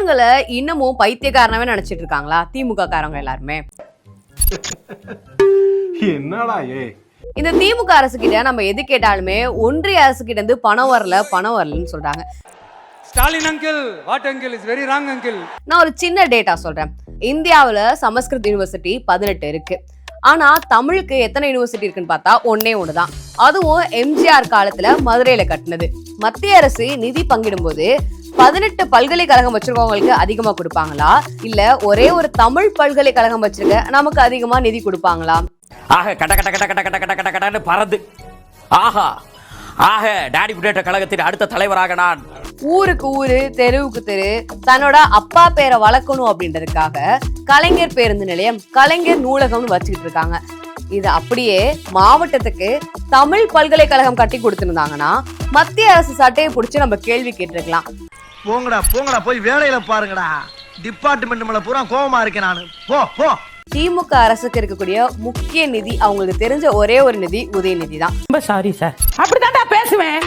வில்லன்களை இன்னமும் பைத்தியக்காரனவே நினைச்சிட்டு இருக்காங்களா திமுக காரங்க எல்லாருமே? என்னடா இந்த திமுக அரசு கிட்ட நம்ம எது கேட்டாலுமே ஒன்றிய அரசு கிட்ட இருந்து பணம் வரலன்னு சொல்றாங்க. Stalin uncle, what uncle is very wrong uncle. நான் ஒரு சின்ன டேட்டா சொல்றேன். இந்தியாவுல சமஸ்கிருத் யூனிவர்சிட்டி 18 இருக்கு. ஆனா தமிழுக்கு எத்தனை யூனிவர்சிட்டி இருக்குன்னு பார்த்தா ஒண்ணுதான். அதுவும் எம்ஜிஆர் காலத்துல மதுரையில கட்டினது. மத்திய அரசு நிதி பங்கிடும் போது 18 பல்கலைக்கழகம் வச்சிருக்கவங்களுக்கு அதிகமா கொடுப்பாங்களா, இல்ல ஒரே ஒரு தமிழ் பல்கலைக்கழகம் வச்சிருக்க நமக்கு அதிகமா நிதி கொடுப்பாங்களா? ஆக கட கட கட கட கட கட கட கடன்னு பறந்து ஆக டாடி புடேட்ட கழகத்தின் அடுத்த தலைவராக நான். ஊருக்கு ஊரு தெருவுக்கு தெரு தன்னோட அப்பா பேரை வளர்க்கணும் அப்படின்றதுக்காக கலைஞர் பேருந்து நிலையம், கலைஞர் நூலகம்னு வச்சுக்கிட்டு இருக்காங்க. இது அப்படியே மாவட்டத்துக்கு தமிழ் பல்கலைக்கழகம் கட்டி கொடுத்திருந்தாங்கன்னா மத்திய அரசு சட்டையை பிடிச்சி நம்ம கேள்வி கேட்டிருக்கலாம். போங்கடா போய் வேலையில பாருங்கடா. டிபார்ட்மெண்ட் மேல பூரா கோவமா இருக்கேன் நானு. போ. திமுக அரசுக்கு இருக்கக்கூடிய முக்கிய நிதி, அவங்களுக்கு தெரிஞ்ச ஒரே ஒரு நிதி உதயநிதி தான். ரொம்ப சாரி சார், அப்படிதான் பேசுவேன்.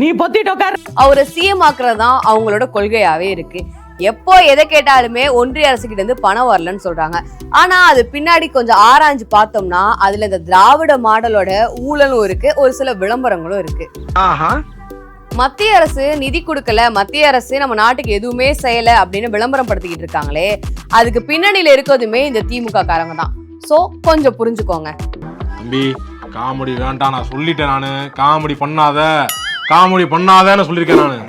நீ பொத்திட்டு உட்காரு. அவரை சிஎம் ஆக்குறது தான் அவங்களோட கொள்கையாவே இருக்கு. எப்போ எதை கேட்டாலுமே ஒன்றிய அரசு கிட்ட இருந்து பணம் வரலன்னு சொல்றாங்க. ஆனா அது பின்னாடி கொஞ்சம் ஆராய்ஞ்சு பார்த்தோம்னா அதுல இந்த திராவிட மாடலோட ஊழலும் இருக்கு, ஒரு சில விளம்பரங்களும் இருக்கு. மத்திய அரசு நிதி கொடுக்கல, மத்திய அரசு நம்ம நாட்டுக்கு எதுவுமே செய்யல அப்படின்னு விளம்பரம் படுத்திக்கிட்டு இருக்காங்களே, அதுக்கு பின்னணியில இருக்கிறதுமே இந்த திமுக காரங்க தான். சோ கொஞ்சம் புரிஞ்சுக்கோங்க. தம்பி, காமெடி வேண்டாம், நான் சொல்லிட்டேன். நானு காமெடி பண்ணாதன்னு சொல்லியிருக்கேன் நானு.